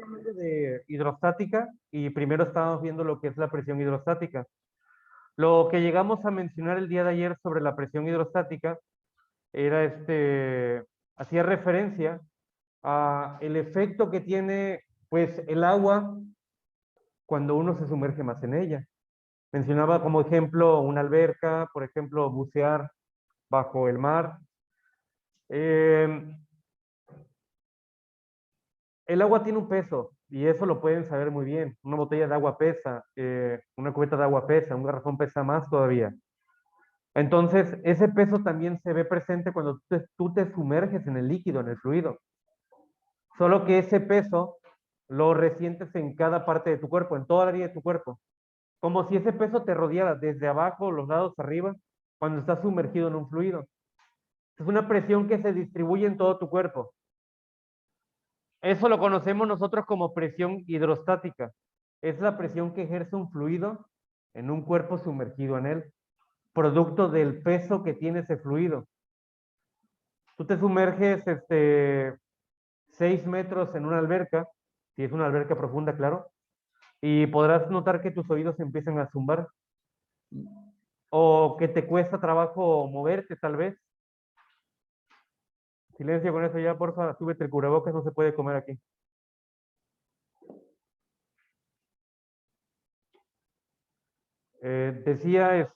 hablando de hidrostática y primero estábamos viendo lo que es la presión hidrostática. Lo que llegamos a mencionar el día de ayer sobre la presión hidrostática era hacía referencia a el efecto que tiene pues el agua cuando uno se sumerge más en ella. Mencionaba como ejemplo una alberca, por ejemplo, bucear bajo el mar. El agua tiene un peso y eso lo pueden saber muy bien. Una botella de agua pesa, una cubeta de agua pesa, un garrafón pesa más todavía. Entonces, ese peso también se ve presente cuando tú te sumerges en el líquido, en el fluido. Solo que ese peso lo resientes en cada parte de tu cuerpo, en toda la área de tu cuerpo. Como si ese peso te rodeara desde abajo, los lados arriba, cuando estás sumergido en un fluido. Es una presión que se distribuye en todo tu cuerpo. Eso lo conocemos nosotros como presión hidrostática. Es la presión que ejerce un fluido en un cuerpo sumergido en él, producto del peso que tiene ese fluido. Tú te sumerges 6 metros en una alberca, si es una alberca profunda, claro, y podrás notar que tus oídos empiezan a zumbar o que te cuesta trabajo moverte tal vez. Silencio con eso ya, porfa, súbete el cubrebocas, no se puede comer aquí. Decía,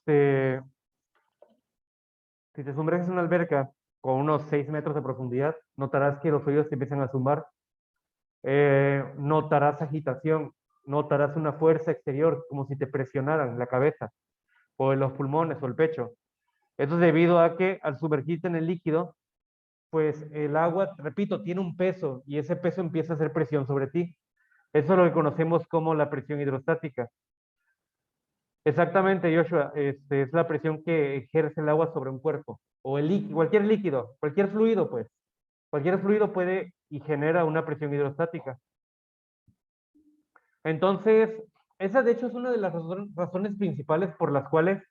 si te sumerges en una alberca con unos 6 metros de profundidad, notarás que los oídos te empiezan a zumbar, notarás agitación, notarás una fuerza exterior, como si te presionaran la cabeza, o en los pulmones, o el pecho. Esto es debido a que al sumergirte en el líquido, pues el agua, repito, tiene un peso, y ese peso empieza a hacer presión sobre ti. Eso es lo que conocemos como la presión hidrostática. Exactamente, Joshua, es la presión que ejerce el agua sobre un cuerpo, o el líquido, cualquier líquido, cualquier fluido, pues. Cualquier fluido puede y genera una presión hidrostática. Entonces, esa de hecho es una de las razones principales por las cuales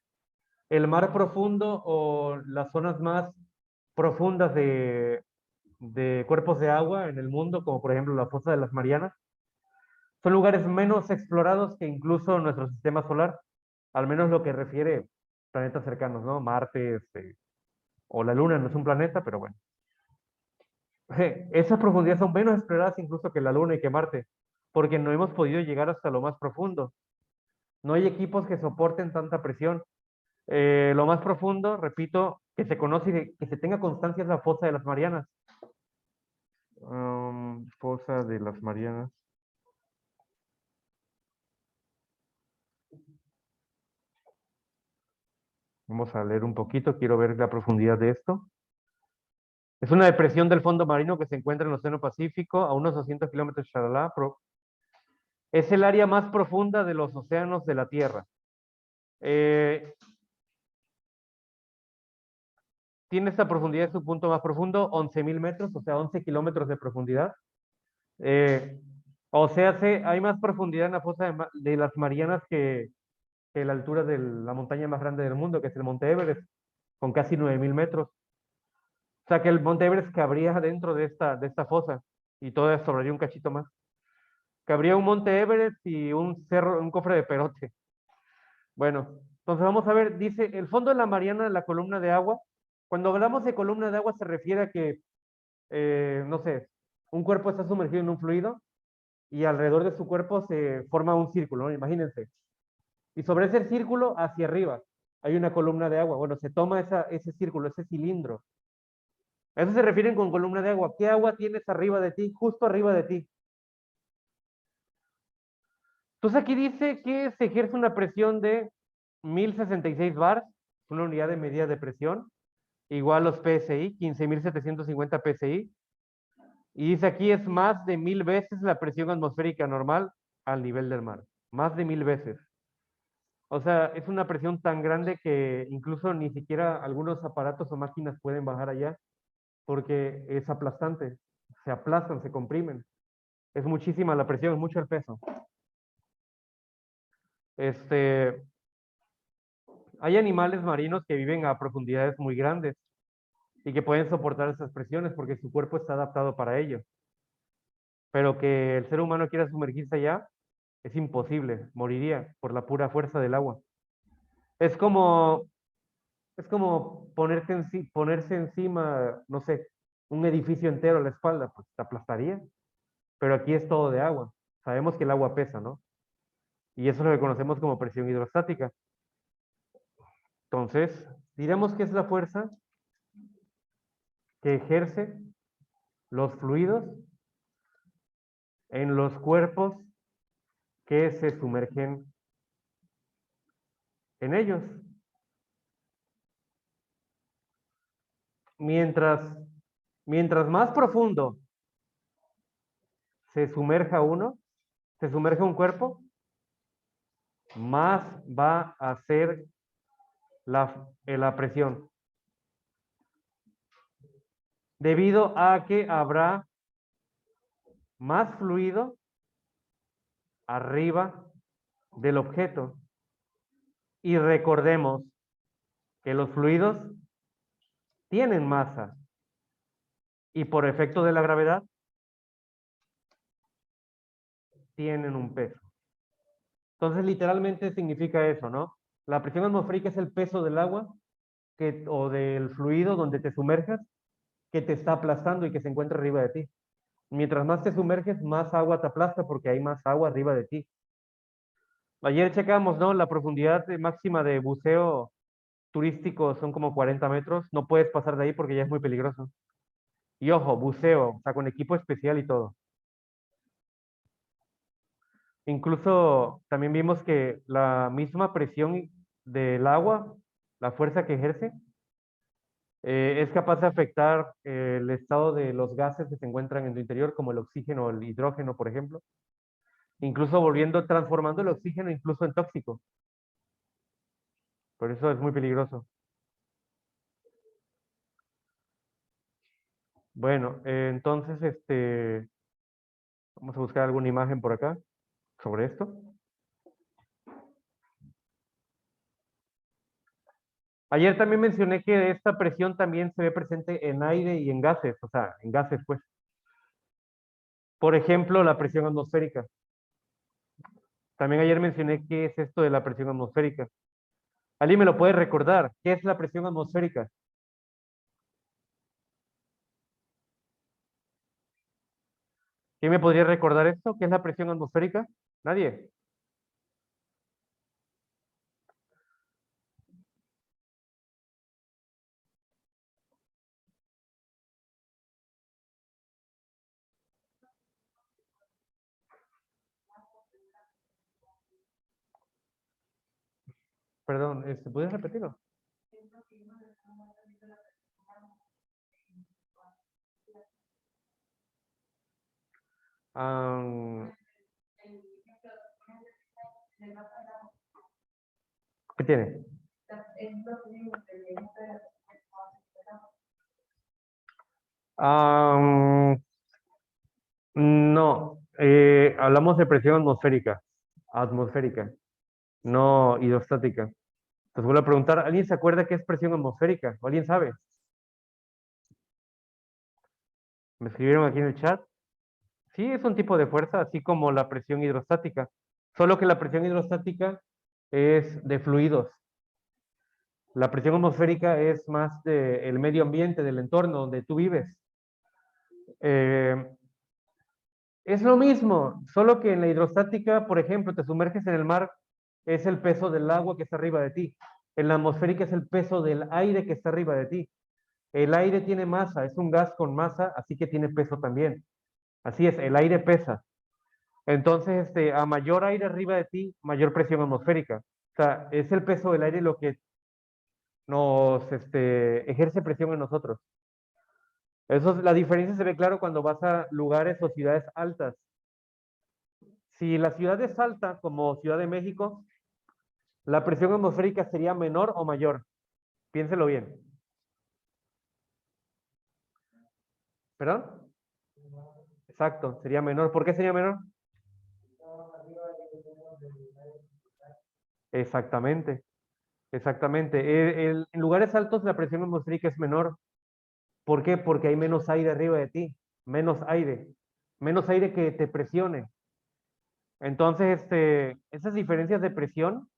el mar profundo o las zonas más profundas de cuerpos de agua en el mundo, como por ejemplo la fosa de las Marianas, son lugares menos explorados que incluso nuestro sistema solar, al menos lo que refiere planetas cercanos, ¿no? Marte, o la Luna no es un planeta, pero bueno. Esas profundidades son menos exploradas incluso que la Luna y que Marte, porque no hemos podido llegar hasta lo más profundo. No hay equipos que soporten tanta presión. Lo más profundo, repito, que se conoce y que se tenga constancia es la fosa de las Marianas. Fosa de las Marianas. Vamos a leer un poquito, quiero ver la profundidad de esto. Es una depresión del fondo marino que se encuentra en el Océano Pacífico, a unos 200 kilómetros de Xaralá. Es el área más profunda de los océanos de la Tierra. Tiene esta profundidad en su punto más profundo, 11.000 metros, o sea, 11 kilómetros de profundidad. Eh, o sea, hay más profundidad en la fosa de las Marianas que la altura de la montaña más grande del mundo, que es el Monte Everest, con casi 9.000 metros. O sea, que el Monte Everest cabría dentro de esta fosa y todavía sobraría un cachito más. Cabría un Monte Everest y un cerro, un cofre de perote. Bueno, entonces vamos a ver, dice, el fondo de la Mariana, la columna de agua. Cuando hablamos de columna de agua se refiere a que, no sé, un cuerpo está sumergido en un fluido y alrededor de su cuerpo se forma un círculo, ¿no? Imagínense. Y sobre ese círculo, hacia arriba, hay una columna de agua. Bueno, se toma ese círculo, ese cilindro. A eso se refieren con columna de agua. ¿Qué agua tienes arriba de ti? Justo arriba de ti. Entonces aquí dice que se ejerce una presión de 1066 bar, una unidad de medida de presión, igual los PSI, 15.750 PSI. Y dice aquí es más de 1000 veces la presión atmosférica normal al nivel del mar. Más de 1000 veces. O sea, es una presión tan grande que incluso ni siquiera algunos aparatos o máquinas pueden bajar allá porque es aplastante. Se aplastan, se comprimen. Es muchísima la presión, es mucho el peso. Este, hay animales marinos que viven a profundidades muy grandes y que pueden soportar esas presiones porque su cuerpo está adaptado para ello. pero que el ser humano quiera sumergirse allá, es imposible, moriría por la pura fuerza del agua. Es como, es como ponerse encima, no sé, un edificio entero a la espalda, pues te aplastaría, pero aquí es todo de agua. Sabemos que el agua pesa, ¿no? Y eso es lo que conocemos como presión hidrostática. Entonces, diremos que es la fuerza que ejerce los fluidos en los cuerpos que se sumergen en ellos. Mientras, mientras más profundo se sumerja uno, se sumerge un cuerpo, más va a ser la presión. Debido a que habrá más fluido arriba del objeto. Y recordemos que los fluidos tienen masa y por efecto de la gravedad tienen un peso. Entonces, literalmente significa eso, ¿no? La presión atmosférica es el peso del agua o del fluido donde te sumerjas que te está aplastando y que se encuentra arriba de ti. Mientras más te sumerges, más agua te aplasta porque hay más agua arriba de ti. Ayer checamos, ¿no? La profundidad máxima de buceo turístico son como 40 metros. No puedes pasar de ahí porque ya es muy peligroso. Y ojo, buceo, o sea, con equipo especial y todo. Incluso también vimos que la misma presión del agua, la fuerza que ejerce, es capaz de afectar el estado de los gases que se encuentran en tu interior, como el oxígeno o el hidrógeno, por ejemplo. Incluso transformando el oxígeno incluso en tóxico. Por eso es muy peligroso. Bueno, entonces, vamos a buscar alguna imagen por acá sobre esto. Ayer también mencioné que esta presión también se ve presente en aire y en gases, o sea, en gases, pues. Por ejemplo, la presión atmosférica. También ayer mencioné qué es esto de la presión atmosférica. ¿Alguien me lo puede recordar? ¿Qué es la presión atmosférica? ¿Quién me podría recordar esto? ¿Qué es la presión atmosférica? ¿Nadie? Perdón, ¿puedes repetirlo? Ah, ¿qué tiene? Ah, no, hablamos de presión atmosférica, no hidrostática. Entonces vuelvo a preguntar, ¿alguien se acuerda qué es presión atmosférica? ¿O alguien sabe? ¿Me escribieron aquí en el chat? Sí, es un tipo de fuerza, así como la presión hidrostática. Solo que la presión hidrostática es de fluidos. La presión atmosférica es más del medio ambiente, del entorno donde tú vives. Eh, es lo mismo, solo que en la hidrostática, por ejemplo, te sumerges en el mar, es el peso del agua que está arriba de ti. En la atmosférica es el peso del aire que está arriba de ti. El aire tiene masa, es un gas con masa, así que tiene peso también. Así es, el aire pesa. Entonces, a mayor aire arriba de ti, mayor presión atmosférica. O sea, es el peso del aire lo que nos ejerce presión en nosotros. La diferencia se ve claro cuando vas a lugares o ciudades altas. Si la ciudad es alta, como Ciudad de México, la presión atmosférica sería menor o mayor. Piénselo bien. ¿Perdón? Exacto, sería menor. ¿Por qué sería menor? Exactamente, exactamente. En lugares altos la presión atmosférica es menor. ¿Por qué? Porque hay menos aire arriba de ti, menos aire. menos aire que te presione. Entonces, esas diferencias de presión,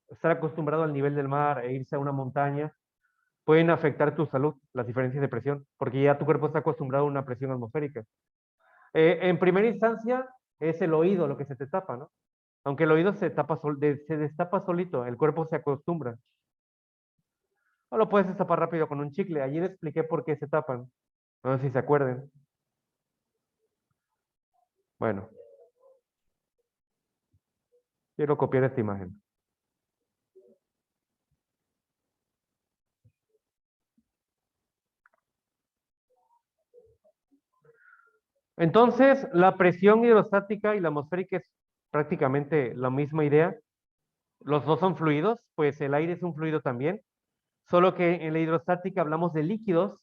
estar acostumbrado al nivel del mar e irse a una montaña, pueden afectar tu salud, las diferencias de presión, porque ya tu cuerpo está acostumbrado a una presión atmosférica. En primera instancia, es el oído lo que se te tapa, ¿no? Aunque el oído se destapa solito, el cuerpo se acostumbra. O lo puedes destapar rápido con un chicle. Ayer expliqué por qué se tapan. No sé si se acuerden. Bueno, quiero copiar esta imagen. Entonces, la presión hidrostática y la atmosférica es prácticamente la misma idea. Los dos son fluidos, pues el aire es un fluido también, solo que en la hidrostática hablamos de líquidos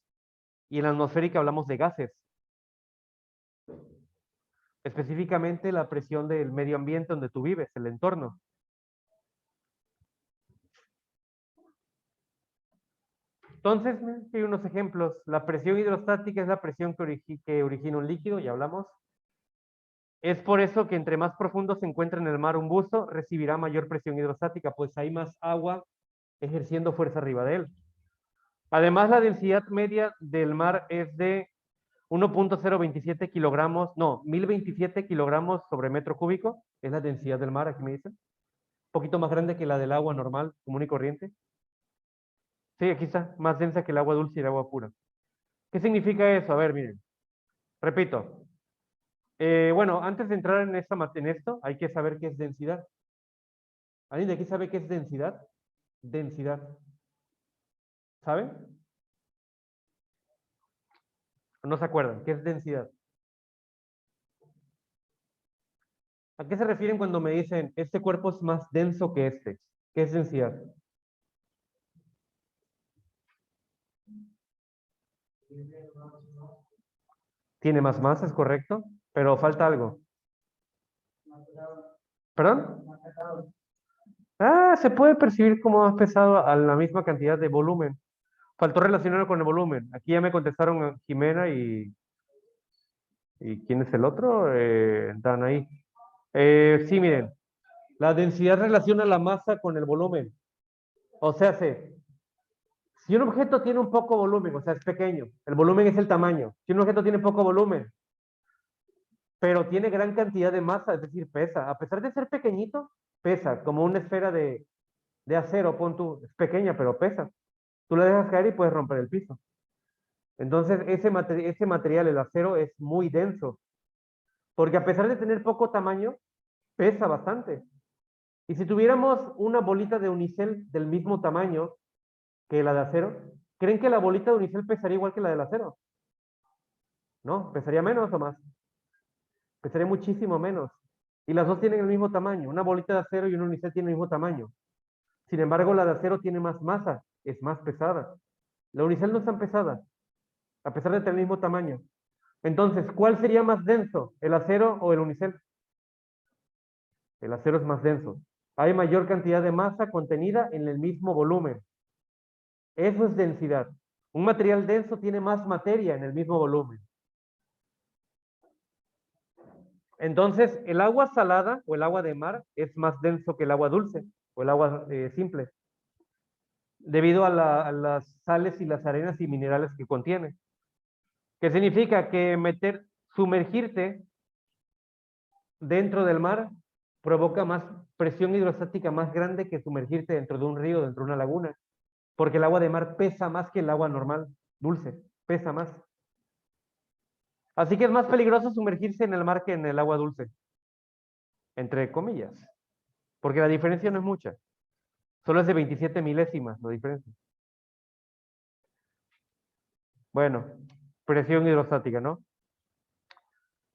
y en la atmosférica hablamos de gases. Específicamente la presión del medio ambiente donde tú vives, el entorno. Entonces, hay unos ejemplos. La presión hidrostática es la presión que origina un líquido, ya hablamos. Es por eso que entre más profundo se encuentra en el mar un buzo, recibirá mayor presión hidrostática, pues hay más agua ejerciendo fuerza arriba de él. Además, la densidad media del mar es de 1.027 kilogramos, no, 1027 kilogramos sobre metro cúbico, es la densidad del mar, aquí me dicen. Un poquito más grande que la del agua normal, común y corriente. Sí, aquí está, más densa que el agua dulce y el agua pura. ¿Qué significa eso? A ver, miren, repito. Bueno, antes de entrar en, en esto, hay que saber qué es densidad. ¿Alguien de aquí sabe qué es densidad? Densidad. ¿Saben? ¿No se acuerdan? ¿Qué es densidad? ¿A qué se refieren cuando me dicen, este cuerpo es más denso que este? ¿Qué es densidad? Tiene más masa, es correcto, pero falta algo. ¿Perdón? Ah, se puede percibir como más pesado a la misma cantidad de volumen. Faltó relacionarlo con el volumen. Aquí ya me contestaron Jimena y ¿quién es el otro? Dan ahí. Sí, miren, la densidad relaciona la masa con el volumen. O sea, si un objeto tiene un poco volumen, o sea, es pequeño, el volumen es el tamaño. Si un objeto tiene poco volumen, pero tiene gran cantidad de masa, es decir, pesa. A pesar de ser pequeñito, pesa, como una esfera de acero, pon tú, es pequeña, pero pesa. Tú la dejas caer y puedes romper el piso. Entonces, ese material, el acero, es muy denso, porque a pesar de tener poco tamaño, pesa bastante. Y si tuviéramos una bolita de unicel del mismo tamaño que la de acero, ¿creen que la bolita de unicel pesaría igual que la del acero? No, pesaría menos o más. Pesaría muchísimo menos. Y las dos tienen el mismo tamaño. Una bolita de acero y un unicel tienen el mismo tamaño. Sin embargo, la de acero tiene más masa, es más pesada. La unicel no es tan pesada, a pesar de tener el mismo tamaño. Entonces, ¿cuál sería más denso, el acero o el unicel? El acero es más denso. Hay mayor cantidad de masa contenida en el mismo volumen. Eso es densidad. Un material denso tiene más materia en el mismo volumen. Entonces, el agua salada o el agua de mar es más denso que el agua dulce o el agua simple, debido a las sales y las arenas y minerales que contiene. ¿Qué significa? Que sumergirte dentro del mar provoca más presión hidrostática más grande que sumergirte dentro de un río, dentro de una laguna, porque el agua de mar pesa más que el agua normal, dulce, pesa más. Así que es más peligroso sumergirse en el mar que en el agua dulce, entre comillas, porque la diferencia no es mucha, solo es de 27 milésimas la diferencia. Bueno, presión hidrostática, ¿no?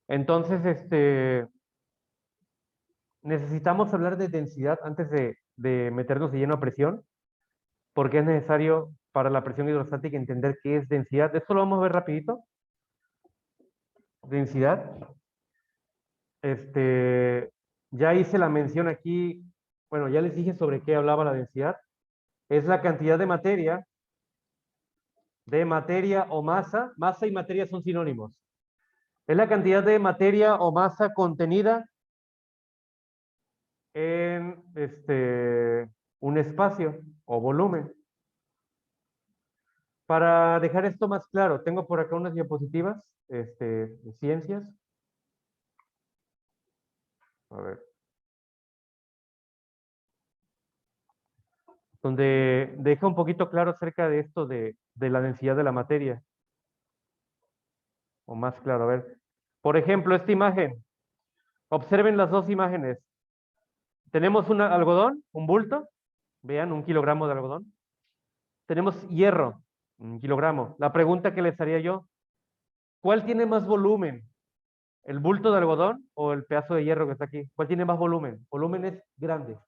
Entonces, necesitamos hablar de densidad antes de meternos de lleno a presión, porque es necesario para la presión hidrostática entender qué es densidad. Esto lo vamos a ver rapidito. Densidad. Ya hice la mención aquí, bueno, ya les dije sobre qué hablaba la densidad. Es la cantidad de materia o masa. Masa y materia son sinónimos. Es la cantidad de materia o masa contenida en un espacio o volumen. Para dejar esto más claro, tengo por acá unas diapositivas de ciencias. A ver. Donde deja un poquito claro acerca de esto de la densidad de la materia. O más claro, a ver. Por ejemplo, esta imagen. Observen las dos imágenes. Tenemos un algodón, un bulto. Vean, 1 kilogramo de algodón. Tenemos hierro, 1 kilogramo. La pregunta que les haría yo, ¿cuál tiene más volumen? ¿El bulto de algodón o el pedazo de hierro que está aquí? ¿Cuál tiene más volumen? Volumen es grande.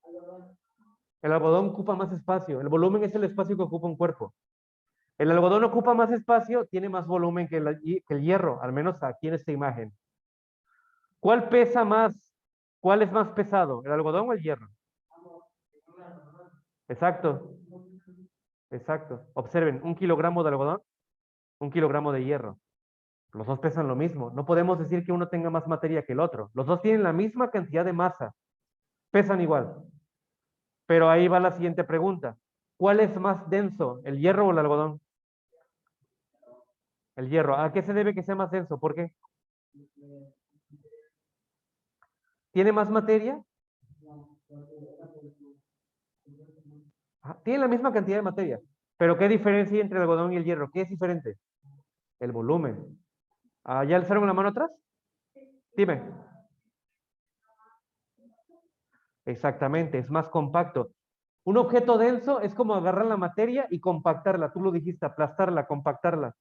El algodón ocupa más espacio. El volumen es el espacio que ocupa un cuerpo. El algodón ocupa más espacio, tiene más volumen que el hierro, al menos aquí en esta imagen. ¿Cuál pesa más? ¿Cuál es más pesado? ¿El algodón o el hierro? Exacto, exacto. Observen, 1 kilogramo de algodón, 1 kilogramo de hierro. Los dos pesan lo mismo. No podemos decir que uno tenga más materia que el otro. Los dos tienen la misma cantidad de masa. Pesan igual. Pero ahí va la siguiente pregunta. ¿Cuál es más denso, el hierro o el algodón? El hierro. ¿A qué se debe que sea más denso? ¿Por qué? ¿Tiene más materia? Tiene la misma cantidad de materia. Pero ¿qué diferencia hay entre el algodón y el hierro? ¿Qué es diferente? El volumen. ¿Ya alzaron la mano atrás? Dime. Exactamente, es más compacto. Un objeto denso es como agarrar la materia y compactarla. Tú lo dijiste, aplastarla, compactarla.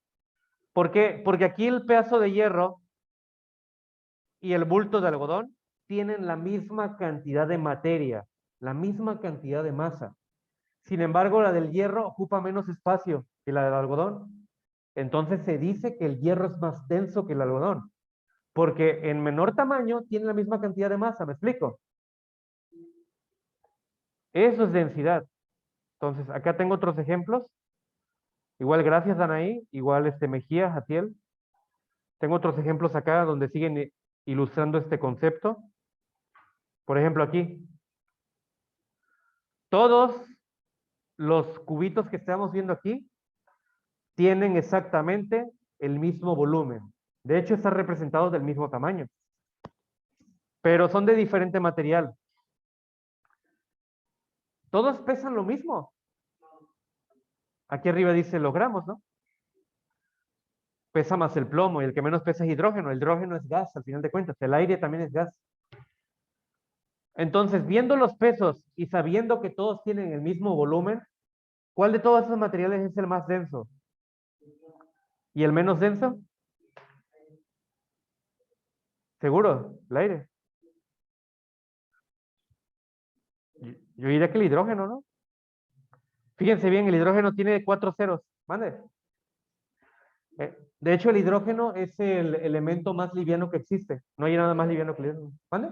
¿Por qué? Porque aquí el pedazo de hierro y el bulto de algodón tienen la misma cantidad de materia, la misma cantidad de masa. Sin embargo, la del hierro ocupa menos espacio que la del algodón. Entonces se dice que el hierro es más denso que el algodón, porque en menor tamaño tiene la misma cantidad de masa, ¿me explico? Eso es densidad. Entonces, acá tengo otros ejemplos. Igual, gracias, Danaí. Igual, Mejía, Jatiel. Tengo otros ejemplos acá donde siguen ilustrando este concepto. Por ejemplo, aquí. Todos los cubitos que estamos viendo aquí tienen exactamente el mismo volumen. De hecho, están representados del mismo tamaño, pero son de diferente material. Todos pesan lo mismo. Aquí arriba dice los gramos, ¿no? Pesa más el plomo y el que menos pesa es hidrógeno. El hidrógeno es gas, al final de cuentas. El aire también es gas. Entonces, viendo los pesos y sabiendo que todos tienen el mismo volumen, ¿cuál de todos esos materiales es el más denso? ¿Y el menos denso? Seguro, el aire. Yo diría que el hidrógeno, ¿no? Fíjense bien, el hidrógeno tiene 4 ceros. ¿Mande? De hecho, el hidrógeno es el elemento más liviano que existe. No hay nada más liviano que el hidrógeno. ¿Mande?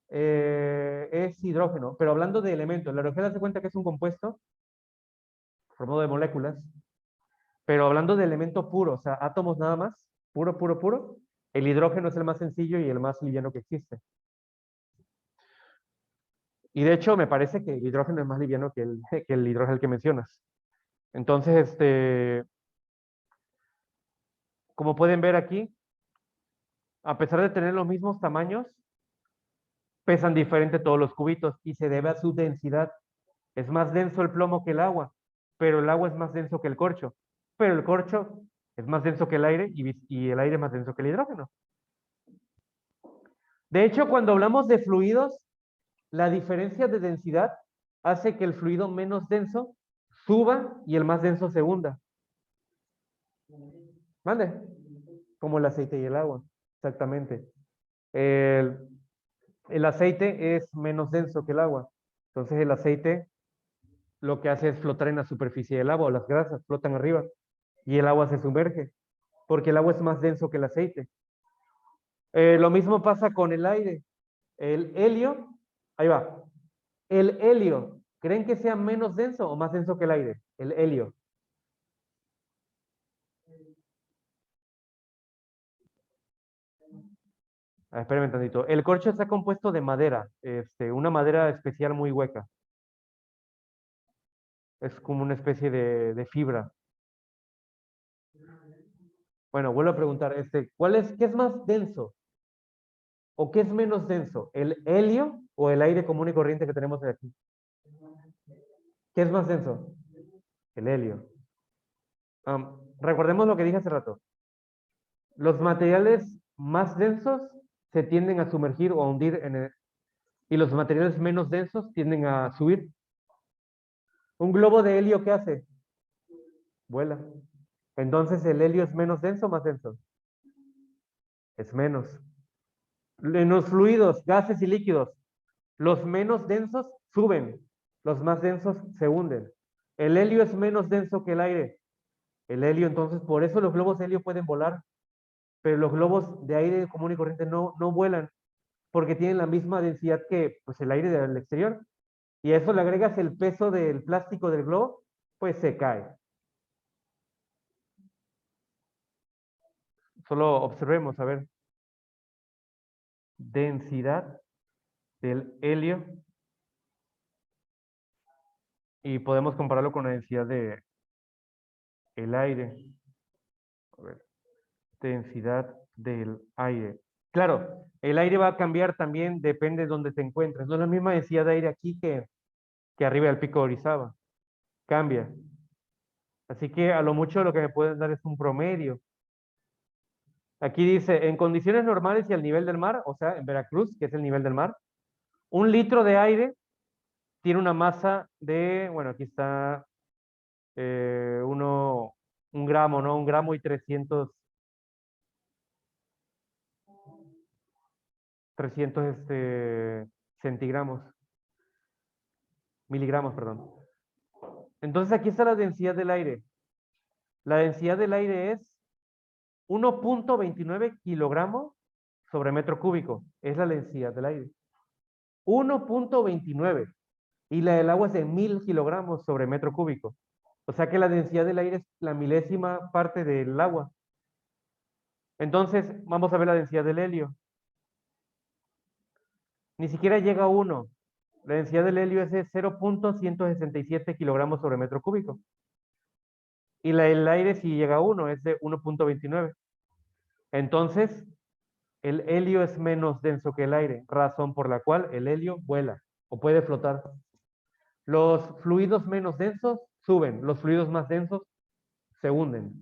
Es hidrógeno, pero hablando de elementos, la hidrógeno se cuenta que es un compuesto formado de moléculas, pero hablando de elemento puro, o sea, átomos nada más, puro, puro, puro, el hidrógeno es el más sencillo y el más liviano que existe. Y de hecho, me parece que el hidrógeno es más liviano que que el hidrógeno que mencionas. Entonces, como pueden ver aquí, a pesar de tener los mismos tamaños, pesan diferente todos los cubitos y se debe a su densidad. Es más denso el plomo que el agua, pero el agua es más denso que el corcho. Pero el corcho es más denso que el aire y el aire es más denso que el hidrógeno. De hecho, cuando hablamos de fluidos, la diferencia de densidad hace que el fluido menos denso suba y el más denso se hunda. ¿Mande? Como el aceite y el agua. Exactamente. El, el aceite es menos denso que el agua. Entonces el aceite lo que hace es flotar en la superficie del agua, o las grasas flotan arriba y el agua se sumerge, porque el agua es más denso que el aceite. Lo mismo pasa con el aire. El helio, ahí va. El helio, ¿creen que sea menos denso o más denso que el aire? El helio. Espérame tantito. El corcho está compuesto de madera, una madera especial muy hueca. Es como una especie de fibra. Bueno, vuelvo a preguntar, qué es más denso o qué es menos denso? ¿El helio o el aire común y corriente que tenemos aquí? ¿Qué es más denso? El helio. Recordemos lo que dije hace rato. Los materiales más densos se tienden a sumergir o a hundir y los materiales menos densos tienden a subir. ¿Un globo de helio qué hace? Vuela. Entonces, ¿el helio es menos denso o más denso? Es menos. En los fluidos, gases y líquidos, los menos densos suben, los más densos se hunden. El helio es menos denso que el aire. El helio, entonces, por eso los globos de helio pueden volar, pero los globos de aire común y corriente no vuelan, porque tienen la misma densidad que pues, el aire del exterior. Y a eso le agregas el peso del plástico del globo, pues se cae. Solo observemos, a ver, densidad del helio y podemos compararlo con la densidad de el aire. A ver, densidad del aire. Claro, el aire va a cambiar también, depende de dónde te encuentres. No es la misma densidad de aire aquí que arriba del pico de Orizaba. Cambia. Así que a lo mucho lo que me pueden dar es un promedio. Aquí dice, en condiciones normales y al nivel del mar, o sea, en Veracruz, que es el nivel del mar, 1 litro de aire tiene una masa de, bueno, aquí está un gramo, ¿no? 1 gramo y 300 centigramos, miligramos, perdón. Entonces aquí está la densidad del aire. La densidad del aire es 1,29 kilogramos sobre metro cúbico. Es la densidad del aire. 1,29. Y la del agua es de 1,000 kilogramos sobre metro cúbico. O sea que la densidad del aire es la milésima parte del agua. Entonces, vamos a ver la densidad del helio. Ni siquiera llega a 1. La densidad del helio es de 0,167 kilogramos sobre metro cúbico. Y la del aire sí llega a 1, es de 1,29. Entonces, el helio es menos denso que el aire, razón por la cual el helio vuela o puede flotar. Los fluidos menos densos suben, los fluidos más densos se hunden.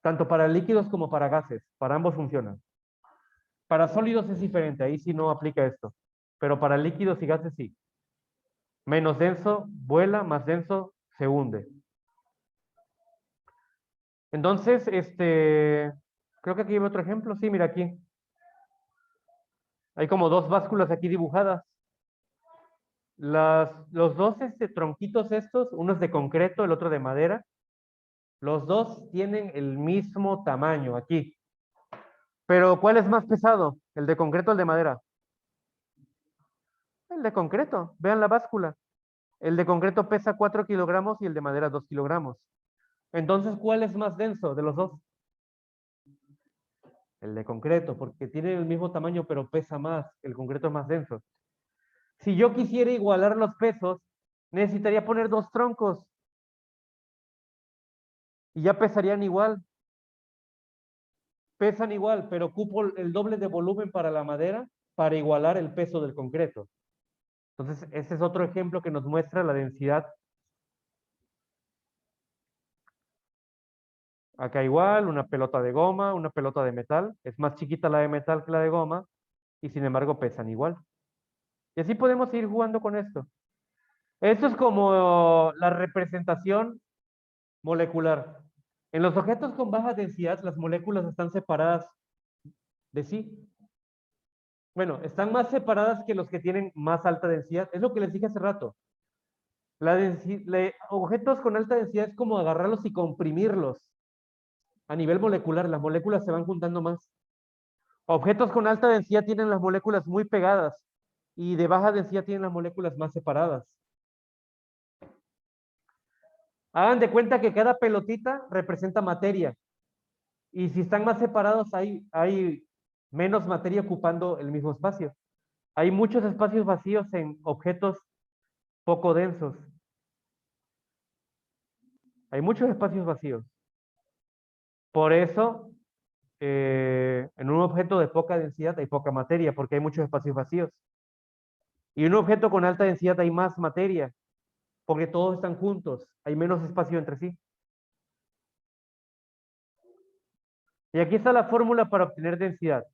Tanto para líquidos como para gases, para ambos funcionan. Para sólidos es diferente, ahí sí no aplica esto, pero para líquidos y gases sí. Menos denso vuela, más denso se hunde. Entonces, creo que aquí hay otro ejemplo, sí, mira aquí. Hay como 2 básculas aquí dibujadas. Los dos tronquitos estos, uno es de concreto, el otro de madera, los dos tienen el mismo tamaño aquí. Pero ¿cuál es más pesado? ¿El de concreto o el de madera? El de concreto. Vean la báscula. El de concreto pesa 4 kilogramos y el de madera 2 kilogramos. Entonces, ¿cuál es más denso de los dos? El de concreto, porque tiene el mismo tamaño, pero pesa más. El concreto es más denso. Si yo quisiera igualar los pesos, necesitaría poner 2 troncos y ya pesarían igual. Pesan igual, pero ocupo el doble de volumen para la madera para igualar el peso del concreto. Entonces, ese es otro ejemplo que nos muestra la densidad. Acá igual, una pelota de goma, una pelota de metal. Es más chiquita la de metal que la de goma y sin embargo pesan igual. Y así podemos ir jugando con esto. Esto es como la representación molecular. En los objetos con baja densidad, las moléculas están separadas de sí. Bueno, están más separadas que los que tienen más alta densidad. Es lo que les dije hace rato. Objetos con alta densidad es como agarrarlos y comprimirlos. A nivel molecular, las moléculas se van juntando más. Objetos con alta densidad tienen las moléculas muy pegadas y de baja densidad tienen las moléculas más separadas. Hagan de cuenta que cada pelotita representa materia. Y si están más separados, hay menos materia ocupando el mismo espacio. Hay muchos espacios vacíos en objetos poco densos. Hay muchos espacios vacíos. Por eso, en un objeto de poca densidad hay poca materia, porque hay muchos espacios vacíos. Y en un objeto con alta densidad hay más materia, porque todos están juntos, hay menos espacio entre sí. Y aquí está la fórmula para obtener densidad.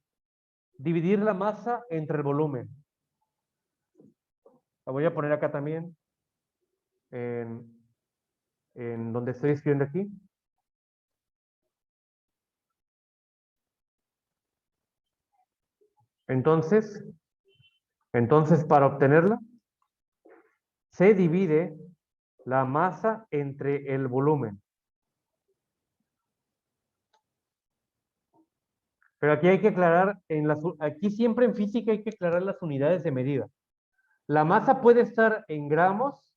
Dividir la masa entre el volumen. La voy a poner acá también, en, en donde estoy escribiendo aquí. Entonces, para obtenerla, se divide la masa entre el volumen. Pero aquí hay que aclarar, aquí siempre en física hay que aclarar las unidades de medida. La masa puede estar en gramos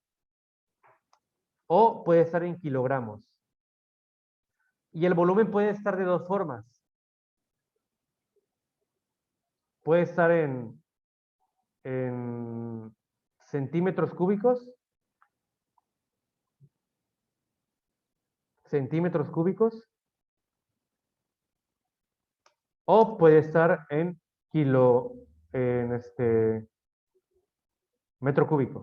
o puede estar en kilogramos. Y el volumen puede estar de dos formas. Puede estar en centímetros cúbicos, o puede estar en metro cúbico.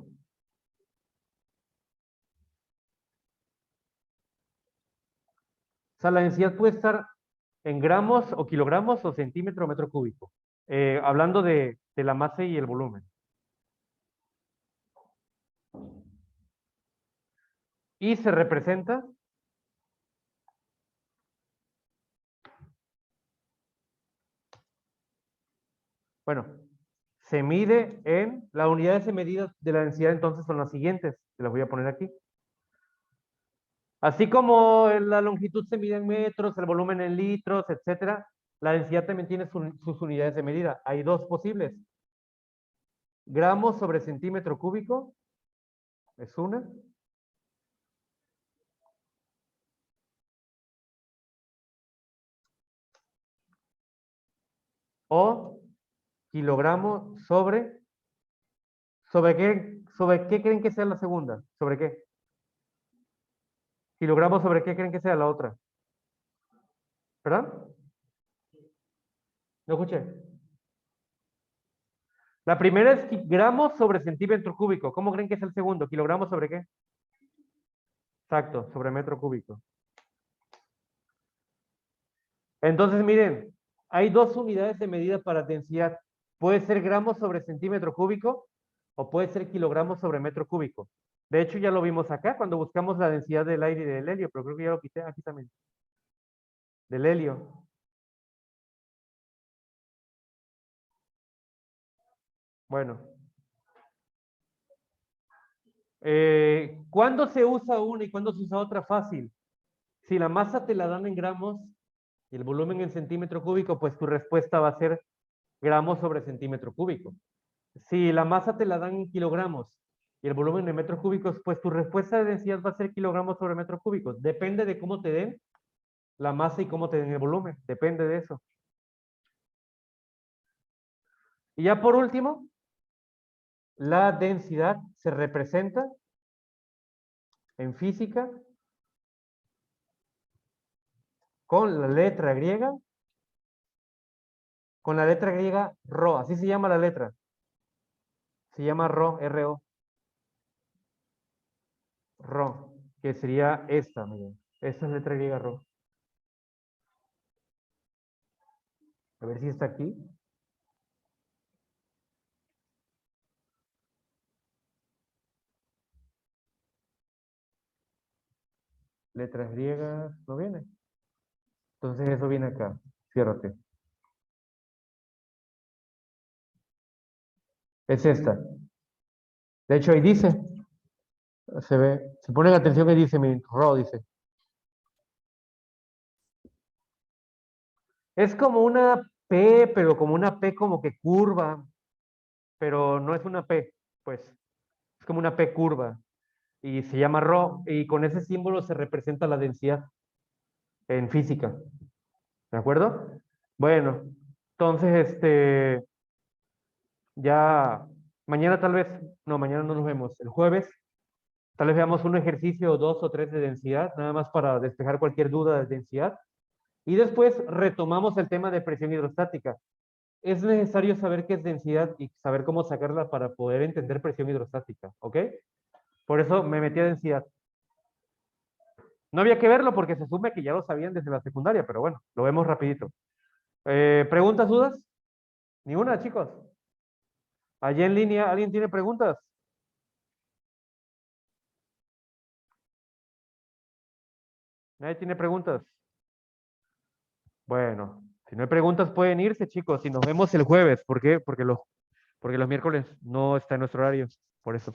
O sea, la densidad puede estar en gramos o kilogramos o centímetro o metro cúbico. Hablando de la masa y el volumen. Y se representa bueno, se mide en las unidades de medida de la densidad, entonces son las siguientes. Se las voy a poner aquí. Así como la longitud se mide en metros, el volumen en litros, etcétera, la densidad también tiene sus unidades de medida. Hay dos posibles. Gramos sobre centímetro cúbico es una. O kilogramos ¿sobre qué creen que sea la segunda? ¿Sobre qué? Kilogramos sobre qué creen que sea la otra. ¿Verdad? No escuché. La primera es gramos sobre centímetro cúbico. ¿Cómo creen que es el segundo? ¿Kilogramos sobre qué? Exacto, sobre metro cúbico. Entonces, miren, hay dos unidades de medida para densidad. Puede ser gramos sobre centímetro cúbico o puede ser kilogramos sobre metro cúbico. De hecho, ya lo vimos acá cuando buscamos la densidad del aire y del helio, pero creo que ya lo quité aquí también. Del helio. Bueno. ¿Cuándo se usa una y cuándo se usa otra? Fácil. Si la masa te la dan en gramos y el volumen en centímetro cúbico, pues tu respuesta va a ser gramos sobre centímetro cúbico. Si la masa te la dan en kilogramos y el volumen en metros cúbicos, pues tu respuesta de densidad va a ser kilogramos sobre metros cúbicos. Depende de cómo te den la masa y cómo te den el volumen. Depende de eso. Y ya por último, la densidad se representa en física con la letra griega, ρ, así se llama la letra. Se llama ρ, R-O, ρ, que sería esta, miren. Esta es letra griega ρ. A ver si está aquí. Letras griegas, ¿no viene? Entonces eso viene acá. Ciérrate. Es esta. De hecho, ahí dice, se ve, si ponen atención que dice, miren, ρ dice. Es como una P, pero como una P como que curva, pero no es una P, pues. Es como una P curva. Y se llama ρ, y con ese símbolo se representa la densidad en física. ¿De acuerdo? Bueno, Entonces, ya mañana tal vez, no, mañana no nos vemos. El jueves tal vez veamos un ejercicio o dos o tres de densidad, nada más para despejar cualquier duda de densidad. Y después retomamos el tema de presión hidrostática. Es necesario saber qué es densidad y saber cómo sacarla para poder entender presión hidrostática, ¿ok? Por eso me metí a densidad. No había que verlo porque se asume que ya lo sabían desde la secundaria, pero bueno, lo vemos rapidito. ¿Preguntas, dudas? Ni una, chicos. Allí en línea, ¿alguien tiene preguntas? ¿Nadie tiene preguntas? Bueno, si no hay preguntas pueden irse, chicos, y nos vemos el jueves. ¿Por qué? Porque los miércoles no está en nuestro horario. Por eso.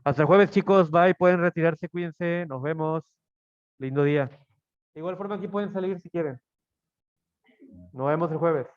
Hasta el jueves, chicos. Bye. Pueden retirarse. Cuídense. Nos vemos. Lindo día. De igual forma, aquí pueden salir si quieren. Nos vemos el jueves.